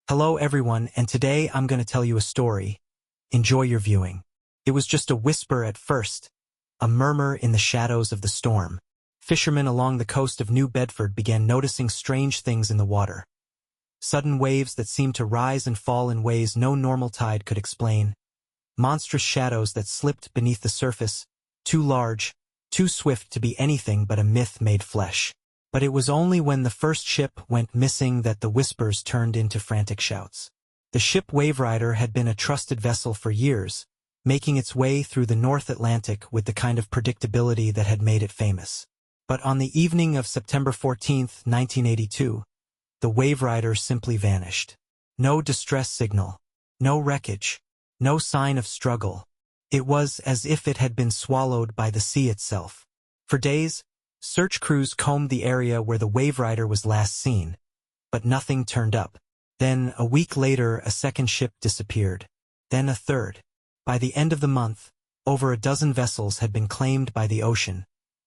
Hello everyone, and today I'm going to tell you a story. Enjoy your viewing. It was just a whisper at first, a murmur in the shadows of the storm. Fishermen along the coast of New Bedford began noticing strange things in the water. Sudden waves that seemed to rise and fall in ways no normal tide could explain. Monstrous shadows that slipped beneath the surface, too large, too swift to be anything but a myth made flesh. But it was only when the first ship went missing that the whispers turned into frantic shouts. The ship Waverider had been a trusted vessel for years, making its way through the North Atlantic with the kind of predictability that had made it famous. But on the evening of September 14, 1982, the Waverider simply vanished. No distress signal, no wreckage, no sign of struggle. It was as if it had been swallowed by the sea itself. For days, search crews combed the area where the Waverider was last seen, but nothing turned up. Then, a week later, a second ship disappeared. Then a third. By the end of the month, over a dozen vessels had been claimed by the ocean,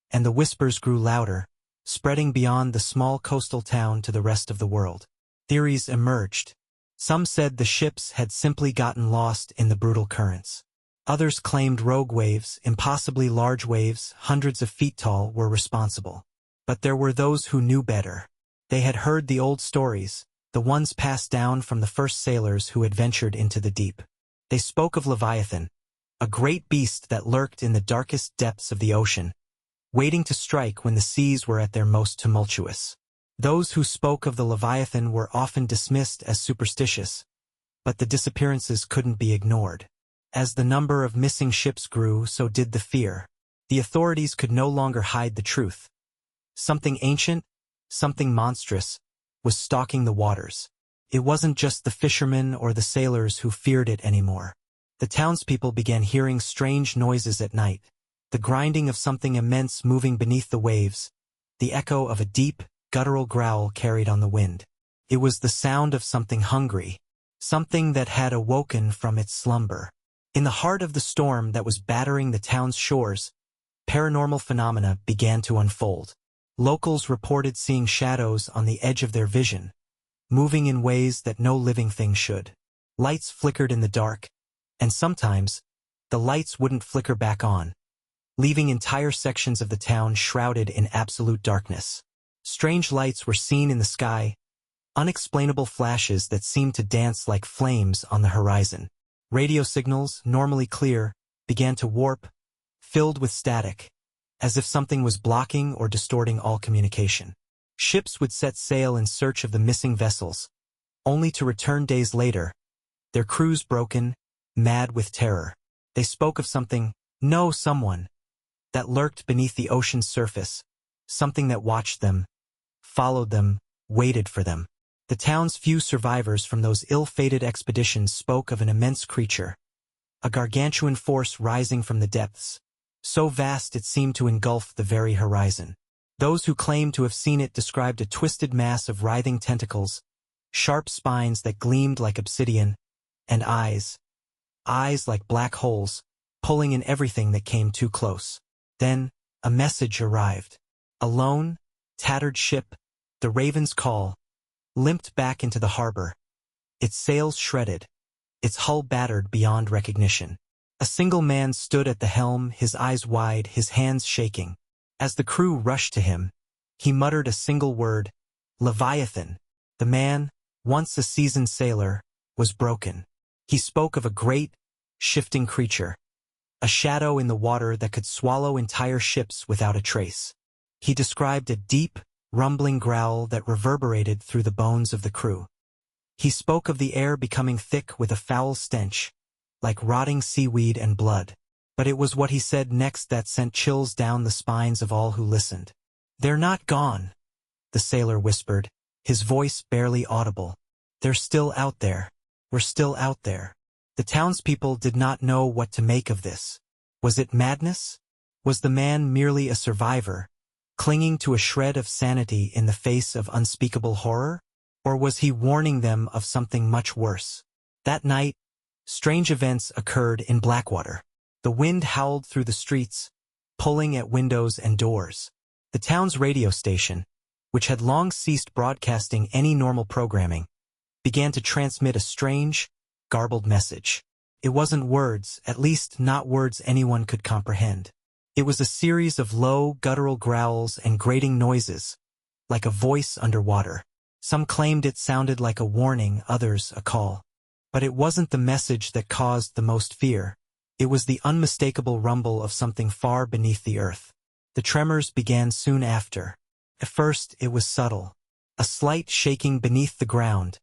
and the whispers grew louder, spreading beyond the small coastal town to the rest of the world. Theories emerged. Some said the ships had simply gotten lost in the brutal currents. Others claimed rogue waves, impossibly large waves, hundreds of feet tall, were responsible. But there were those who knew better. They had heard the old stories, the ones passed down from the first sailors who had ventured into the deep. They spoke of Leviathan, a great beast that lurked in the darkest depths of the ocean, waiting to strike when the seas were at their most tumultuous. Those who spoke of the Leviathan were often dismissed as superstitious, but the disappearances couldn't be ignored. As the number of missing ships grew, so did the fear. The authorities could no longer hide the truth. Something ancient, something monstrous, was stalking the waters. It wasn't just the fishermen or the sailors who feared it anymore. The townspeople began hearing strange noises at night, the grinding of something immense moving beneath the waves, the echo of a deep, guttural growl carried on the wind. It was the sound of something hungry, something that had awoken from its slumber. In the heart of the storm that was battering the town's shores, paranormal phenomena began to unfold. Locals reported seeing shadows on the edge of their vision, moving in ways that no living thing should. Lights flickered in the dark, and sometimes, the lights wouldn't flicker back on, leaving entire sections of the town shrouded in absolute darkness. Strange lights were seen in the sky, unexplainable flashes that seemed to dance like flames on the horizon. Radio signals, normally clear, began to warp, filled with static, as if something was blocking or distorting all communication. Ships would set sail in search of the missing vessels, only to return days later, their crews broken, mad with terror. They spoke of someone, that lurked beneath the ocean's surface, something that watched them, followed them, waited for them. The town's few survivors from those ill-fated expeditions spoke of an immense creature, a gargantuan force rising from the depths, so vast it seemed to engulf the very horizon. Those who claimed to have seen it described a twisted mass of writhing tentacles, sharp spines that gleamed like obsidian, and eyes like black holes, pulling in everything that came too close. Then, a message arrived. A lone, tattered ship, the Raven's Call, limped back into the harbor, its sails shredded, its hull battered beyond recognition. A single man stood at the helm, his eyes wide, his hands shaking. As the crew rushed to him, he muttered a single word, Leviathan. The man, once a seasoned sailor, was broken. He spoke of a great, shifting creature, a shadow in the water that could swallow entire ships without a trace. He described a deep, rumbling growl that reverberated through the bones of the crew. He spoke of the air becoming thick with a foul stench, like rotting seaweed and blood. But it was what he said next that sent chills down the spines of all who listened. "They're not gone," the sailor whispered, his voice barely audible. "They're still out there. We're still out there." The townspeople did not know what to make of this. Was it madness? Was the man merely a survivor, clinging to a shred of sanity in the face of unspeakable horror? Or was he warning them of something much worse? That night, strange events occurred in Blackwater. The wind howled through the streets, pulling at windows and doors. The town's radio station, which had long ceased broadcasting any normal programming, began to transmit a strange, garbled message. It wasn't words, at least not words anyone could comprehend. It was a series of low, guttural growls and grating noises, like a voice underwater. Some claimed it sounded like a warning, others a call. But it wasn't the message that caused the most fear. It was the unmistakable rumble of something far beneath the earth. The tremors began soon after. At first, it was subtle, a slight shaking beneath the ground,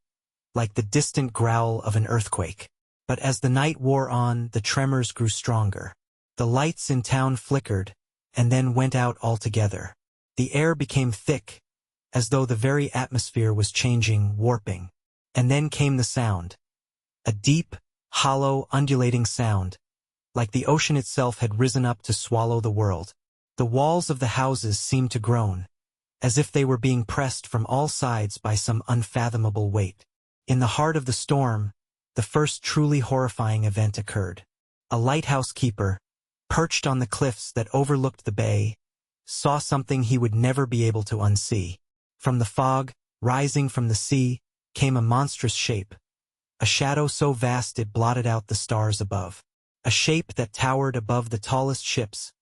like the distant growl of an earthquake. But as the night wore on, the tremors grew stronger. The lights in town flickered, and then went out altogether. The air became thick, as though the very atmosphere was changing, warping. And then came the sound. A deep, hollow, undulating sound, like the ocean itself had risen up to swallow the world. The walls of the houses seemed to groan, as if they were being pressed from all sides by some unfathomable weight. In the heart of the storm, the first truly horrifying event occurred. A lighthouse keeper, perched on the cliffs that overlooked the bay, saw something he would never be able to unsee. From the fog, rising from the sea, came a monstrous shape, a shadow so vast it blotted out the stars above. A shape that towered above the tallest ships,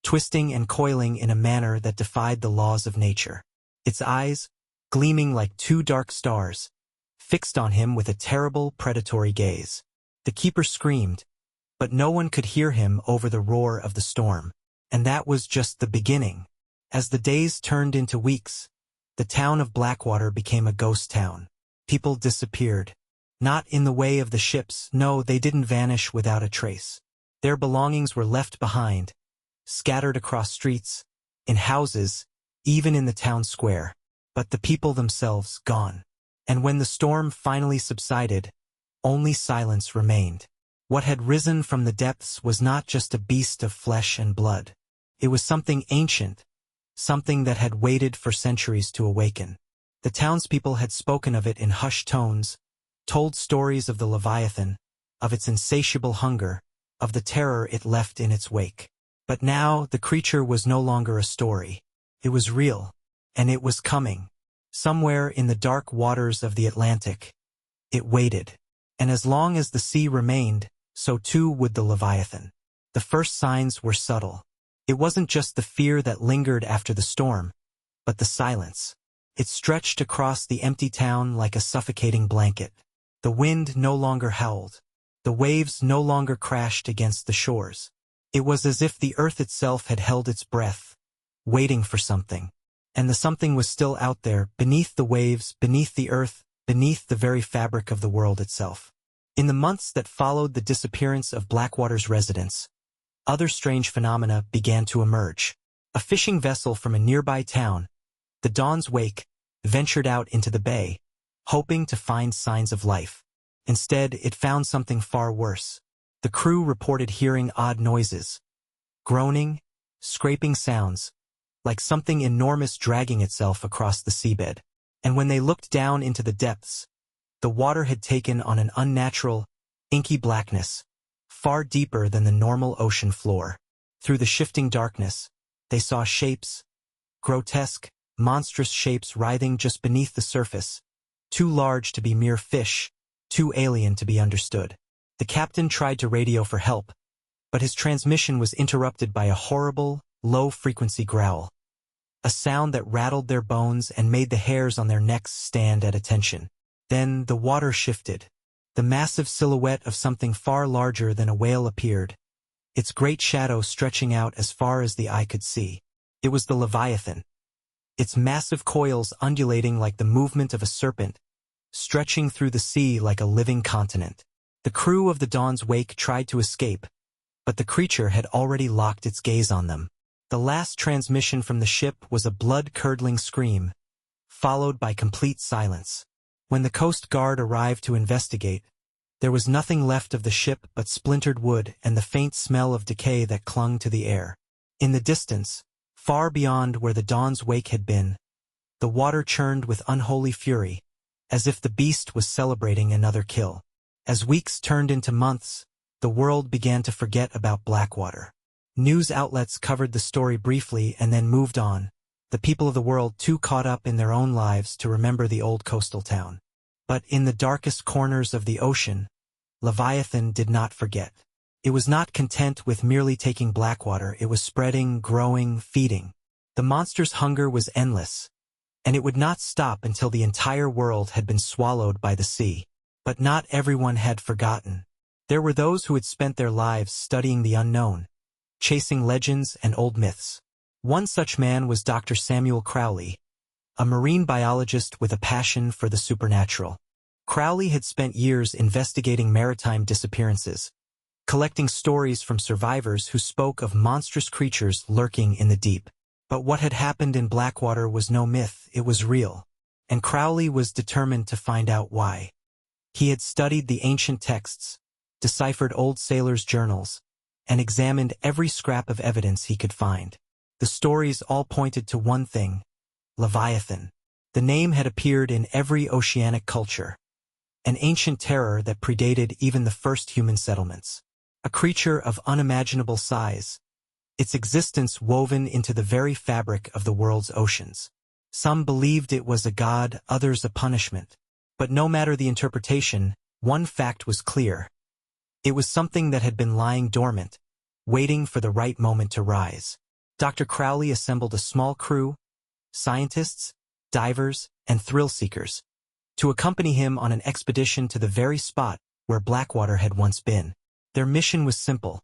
twisting and coiling in a manner that defied the laws of nature. Its eyes, gleaming like two dark stars, fixed on him with a terrible, predatory gaze. The keeper screamed, but no one could hear him over the roar of the storm. And that was just the beginning. As the days turned into weeks, the town of Blackwater became a ghost town. People disappeared. Not in the way of the ships, no, they didn't vanish without a trace. Their belongings were left behind, scattered across streets, in houses, even in the town square. But the people themselves gone. And when the storm finally subsided, only silence remained. What had risen from the depths was not just a beast of flesh and blood. It was something ancient, something that had waited for centuries to awaken. The townspeople had spoken of it in hushed tones, told stories of the Leviathan, of its insatiable hunger, of the terror it left in its wake. But now the creature was no longer a story. It was real, and it was coming. Somewhere in the dark waters of the Atlantic, it waited. And as long as the sea remained, so too would the Leviathan. The first signs were subtle. It wasn't just the fear that lingered after the storm, but the silence. It stretched across the empty town like a suffocating blanket. The wind no longer howled. The waves no longer crashed against the shores. It was as if the earth itself had held its breath, waiting for something. And the something was still out there, beneath the waves, beneath the earth, beneath the very fabric of the world itself. In the months that followed the disappearance of Blackwater's residents, other strange phenomena began to emerge. A fishing vessel from a nearby town, the Dawn's Wake, ventured out into the bay, hoping to find signs of life. Instead, it found something far worse. The crew reported hearing odd noises, groaning, scraping sounds, like something enormous dragging itself across the seabed. And when they looked down into the depths, the water had taken on an unnatural, inky blackness, far deeper than the normal ocean floor. Through the shifting darkness, they saw shapes, grotesque, monstrous shapes writhing just beneath the surface, too large to be mere fish, too alien to be understood. The captain tried to radio for help, but his transmission was interrupted by a horrible, low-frequency growl, a sound that rattled their bones and made the hairs on their necks stand at attention. Then the water shifted. The massive silhouette of something far larger than a whale appeared, its great shadow stretching out as far as the eye could see. It was the Leviathan, its massive coils undulating like the movement of a serpent, stretching through the sea like a living continent. The crew of the Dawn's Wake tried to escape, but the creature had already locked its gaze on them. The last transmission from the ship was a blood-curdling scream, followed by complete silence. When the Coast Guard arrived to investigate, there was nothing left of the ship but splintered wood and the faint smell of decay that clung to the air. In the distance, far beyond where the Dawn's Wake had been, the water churned with unholy fury, as if the beast was celebrating another kill. As weeks turned into months, the world began to forget about Blackwater. News outlets covered the story briefly and then moved on, the people of the world too caught up in their own lives to remember the old coastal town. But in the darkest corners of the ocean, Leviathan did not forget. It was not content with merely taking Blackwater, it was spreading, growing, feeding. The monster's hunger was endless, and it would not stop until the entire world had been swallowed by the sea. But not everyone had forgotten. There were those who had spent their lives studying the unknown, chasing legends and old myths. One such man was Dr. Samuel Crowley, a marine biologist with a passion for the supernatural. Crowley had spent years investigating maritime disappearances, collecting stories from survivors who spoke of monstrous creatures lurking in the deep. But what had happened in Blackwater was no myth, it was real. And Crowley was determined to find out why. He had studied the ancient texts, deciphered old sailors' journals, and examined every scrap of evidence he could find. The stories all pointed to one thing: Leviathan. The name had appeared in every oceanic culture, an ancient terror that predated even the first human settlements. A creature of unimaginable size, its existence woven into the very fabric of the world's oceans. Some believed it was a god, others a punishment. But no matter the interpretation, one fact was clear. It was something that had been lying dormant, waiting for the right moment to rise. Dr. Crowley assembled a small crew, scientists, divers, and thrill-seekers, to accompany him on an expedition to the very spot where Blackwater had once been. Their mission was simple: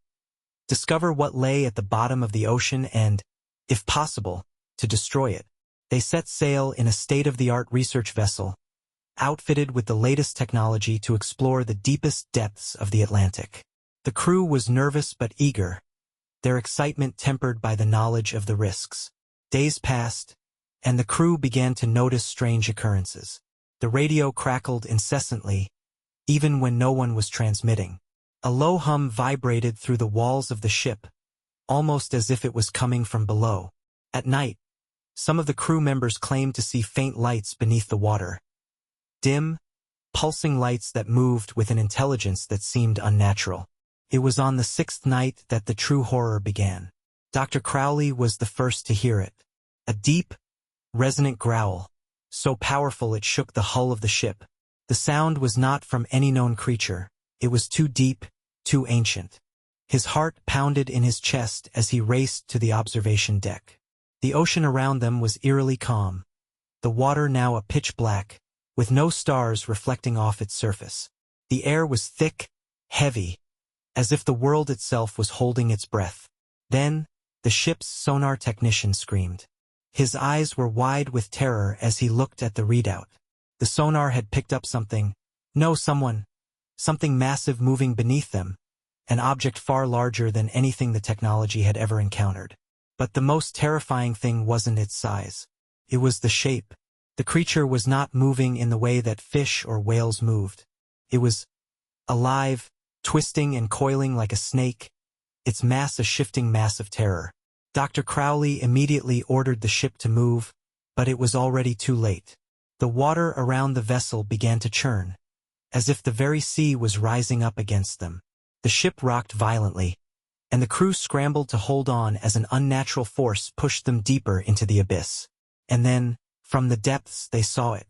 discover what lay at the bottom of the ocean and, if possible, to destroy it. They set sail in a state-of-the-art research vessel, outfitted with the latest technology to explore the deepest depths of the Atlantic. The crew was nervous but eager, their excitement tempered by the knowledge of the risks. Days passed, and the crew began to notice strange occurrences. The radio crackled incessantly, even when no one was transmitting. A low hum vibrated through the walls of the ship, almost as if it was coming from below. At night, some of the crew members claimed to see faint lights beneath the water. Dim, pulsing lights that moved with an intelligence that seemed unnatural. It was on the sixth night that the true horror began. Dr. Crowley was the first to hear it. A deep, resonant growl, so powerful it shook the hull of the ship. The sound was not from any known creature. It was too deep, too ancient. His heart pounded in his chest as he raced to the observation deck. The ocean around them was eerily calm, the water now a pitch black, with no stars reflecting off its surface. The air was thick, heavy, as if the world itself was holding its breath. Then, the ship's sonar technician screamed. His eyes were wide with terror as he looked at the readout. The sonar had picked up something. No, something massive moving beneath them, an object far larger than anything the technology had ever encountered. But the most terrifying thing wasn't its size. It was the shape. The creature was not moving in the way that fish or whales moved. It was alive, twisting and coiling like a snake, its mass a shifting mass of terror. Dr. Crowley immediately ordered the ship to move, but it was already too late. The water around the vessel began to churn, as if the very sea was rising up against them. The ship rocked violently, and the crew scrambled to hold on as an unnatural force pushed them deeper into the abyss. And then, from the depths, they saw it.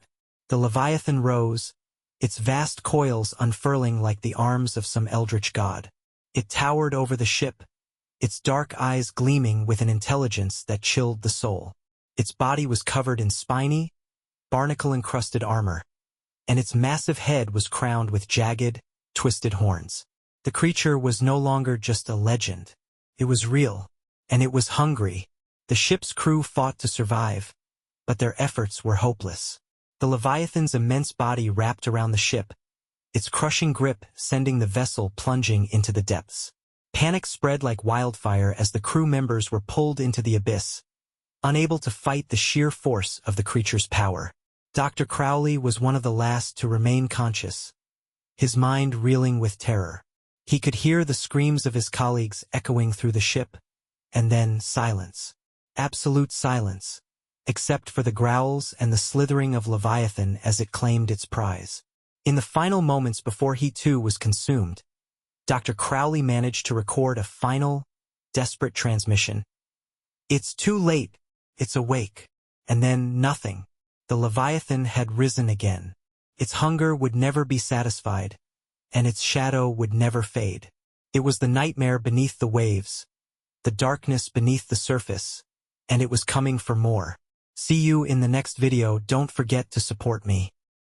The Leviathan rose, its vast coils unfurling like the arms of some eldritch god. It towered over the ship, its dark eyes gleaming with an intelligence that chilled the soul. Its body was covered in spiny, barnacle-encrusted armor, and its massive head was crowned with jagged, twisted horns. The creature was no longer just a legend. It was real, and it was hungry. The ship's crew fought to survive, but their efforts were hopeless. The Leviathan's immense body wrapped around the ship, its crushing grip sending the vessel plunging into the depths. Panic spread like wildfire as the crew members were pulled into the abyss, unable to fight the sheer force of the creature's power. Dr. Crowley was one of the last to remain conscious, his mind reeling with terror. He could hear the screams of his colleagues echoing through the ship, and then silence. Absolute silence, except for the growls and the slithering of Leviathan as it claimed its prize. In the final moments before he too was consumed, Dr. Crowley managed to record a final, desperate transmission. "It's too late, it's awake." And then nothing. The Leviathan had risen again. Its hunger would never be satisfied, and its shadow would never fade. It was the nightmare beneath the waves, the darkness beneath the surface, and it was coming for more. See you in the next video. Don't forget to support me.